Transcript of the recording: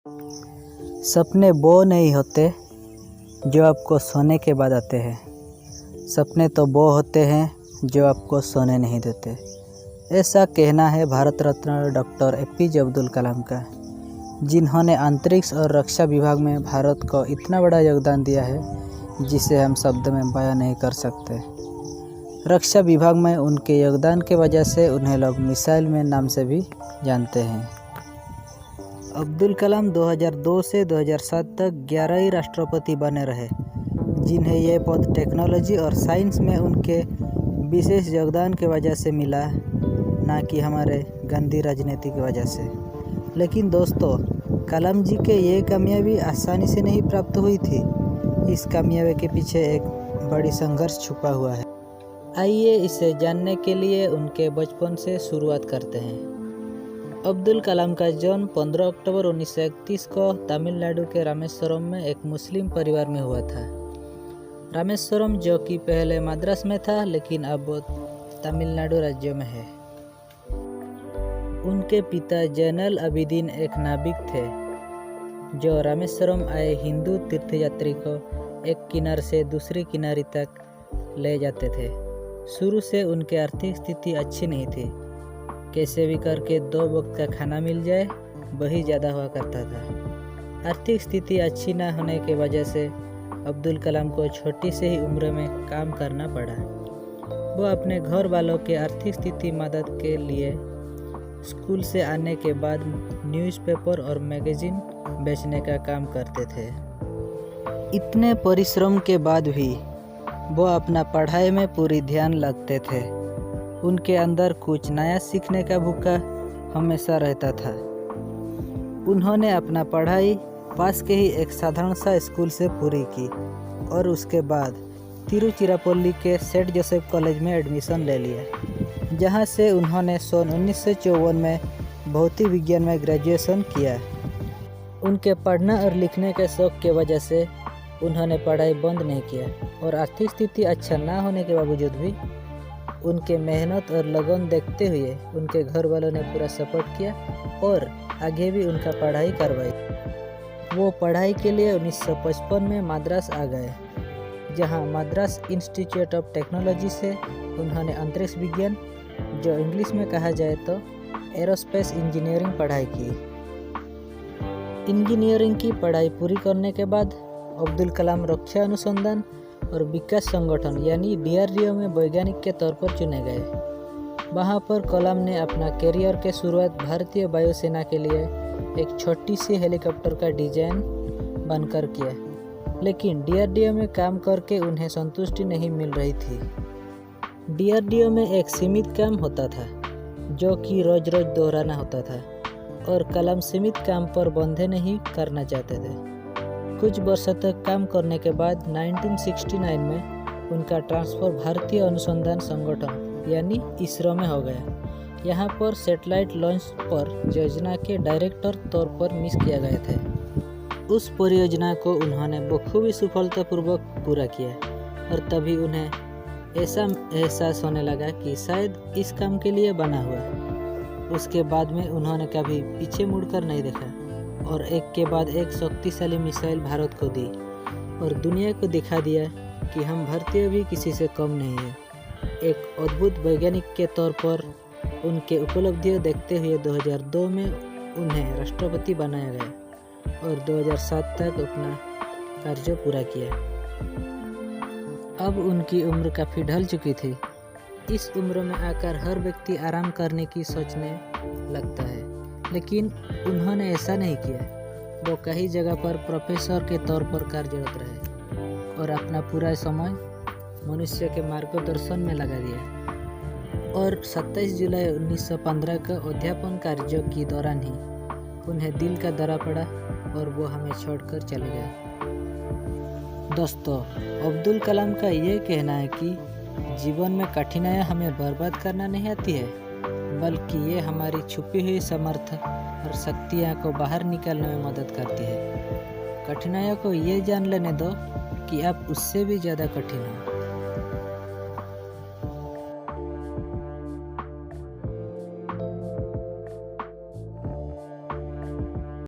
सपने वो नहीं होते जो आपको सोने के बाद आते हैं। सपने तो वो होते हैं जो आपको सोने नहीं देते। ऐसा कहना है भारत रत्न डॉक्टर APJ अब्दुल कलाम का, जिन्होंने अंतरिक्ष और रक्षा विभाग में भारत को इतना बड़ा योगदान दिया है जिसे हम शब्द में बयां नहीं कर सकते। रक्षा विभाग में उनके योगदान के वजह से उन्हें लोग मिसाइल मैन नाम से भी जानते हैं। अब्दुल कलाम 2002 से 2007 तक 11 राष्ट्रपति बने रहे, जिन्हें यह पद टेक्नोलॉजी और साइंस में उनके विशेष योगदान की वजह से मिला, ना कि हमारे गंदी राजनीति की वजह से। लेकिन दोस्तों, कलाम जी के ये कामयाबी आसानी से नहीं प्राप्त हुई थी। इस कामयाबी के पीछे एक बड़ी संघर्ष छुपा हुआ है। आइए इसे जानने के लिए उनके बचपन से शुरुआत करते हैं। अब्दुल कलाम का जन्म 15 अक्टूबर 1931 को तमिलनाडु के रामेश्वरम में एक मुस्लिम परिवार में हुआ था। रामेश्वरम जो कि पहले मद्रास में था, लेकिन अब तमिलनाडु राज्य में है। उनके पिता जैनुल आबिदीन एक नाविक थे जो रामेश्वरम आए हिंदू तीर्थयात्री को एक किनारे से दूसरी किनारे तक ले जाते थे। शुरू से उनकी आर्थिक स्थिति अच्छी नहीं थी। कैसे भी करके 2 वक्त का खाना मिल जाए, वही ज़्यादा हुआ करता था। आर्थिक स्थिति अच्छी न होने की वजह से अब्दुल कलाम को छोटी से ही उम्र में काम करना पड़ा। वो अपने घर वालों के आर्थिक स्थिति मदद के लिए स्कूल से आने के बाद न्यूज़पेपर और मैगजीन बेचने का काम करते थे। इतने परिश्रम के बाद भी वो अपना पढ़ाई में पूरी ध्यान लगते थे। उनके अंदर कुछ नया सीखने का भूखा हमेशा रहता था। उन्होंने अपना पढ़ाई पास के ही एक साधारण सा स्कूल से पूरी की और उसके बाद तिरुचिरापल्ली के सेंट जोसेफ कॉलेज में एडमिशन ले लिया, जहां से उन्होंने सन 1954 में भौतिक विज्ञान में ग्रेजुएशन किया। उनके पढ़ना और लिखने के शौक की वजह से उन्होंने पढ़ाई बंद नहीं किया और आर्थिक स्थिति अच्छा ना होने के बावजूद भी उनके मेहनत और लगन देखते हुए उनके घर वालों ने पूरा सपोर्ट किया और आगे भी उनका पढ़ाई करवाई। वो पढ़ाई के लिए 1955 में मद्रास आ गए, जहां मद्रास इंस्टीट्यूट ऑफ टेक्नोलॉजी से उन्होंने अंतरिक्ष विज्ञान, जो इंग्लिश में कहा जाए तो एरोस्पेस इंजीनियरिंग, पढ़ाई की। इंजीनियरिंग की पढ़ाई पूरी करने के बाद अब्दुल कलाम रक्षा अनुसंधान और विकास संगठन यानी DRDO में वैज्ञानिक के तौर पर चुने गए। वहां पर कलाम ने अपना करियर के शुरुआत भारतीय वायुसेना के लिए एक छोटी सी हेलीकॉप्टर का डिजाइन बनकर किया, लेकिन DRDO में काम करके उन्हें संतुष्टि नहीं मिल रही थी। DRDO में एक सीमित काम होता था जो कि रोज रोज दोहराना होता था और कलाम सीमित काम पर बंधे नहीं करना चाहते थे। कुछ वर्षों तक काम करने के बाद 1969 में उनका ट्रांसफ़र भारतीय अनुसंधान संगठन यानी ISRO में हो गया। यहाँ पर सैटेलाइट लॉन्च पर योजना के डायरेक्टर तौर पर मिस किया गए थे। उस परियोजना को उन्होंने बखूबी सफलतापूर्वक पूरा किया और तभी उन्हें ऐसा एहसास होने लगा कि शायद इस काम के लिए बना हुआ। उसके बाद में उन्होंने कभी पीछे मुड़कर नहीं देखा और एक के बाद एक शक्तिशाली मिसाइल भारत को दी और दुनिया को दिखा दिया कि हम भारतीय भी किसी से कम नहीं है। एक अद्भुत वैज्ञानिक के तौर पर उनके उपलब्धियां देखते हुए 2002 में उन्हें राष्ट्रपति बनाया गया और 2007 तक अपना कार्य पूरा किया। अब उनकी उम्र काफ़ी ढल चुकी थी। इस उम्र में आकर हर व्यक्ति आराम करने की सोचने लगता है, लेकिन उन्होंने ऐसा नहीं किया। वो कई जगह पर प्रोफेसर के तौर पर कार्यरत रहे और अपना पूरा समय मनुष्य के मार्गदर्शन में लगा दिया और 27 जुलाई 1915 को अध्यापन कार्यों के दौरान ही उन्हें दिल का दौरा पड़ा और वो हमें छोड़कर चले गए। दोस्तों, अब्दुल कलाम का ये कहना है कि जीवन में कठिनाइयाँ हमें बर्बाद करना नहीं आती है, बल्कि ये हमारी छुपी हुई सामर्थ्य और शक्तियाँ को बाहर निकालने में मदद करती है। कठिनाइयों को ये जान लेने दो कि आप उससे भी ज़्यादा कठिन हो।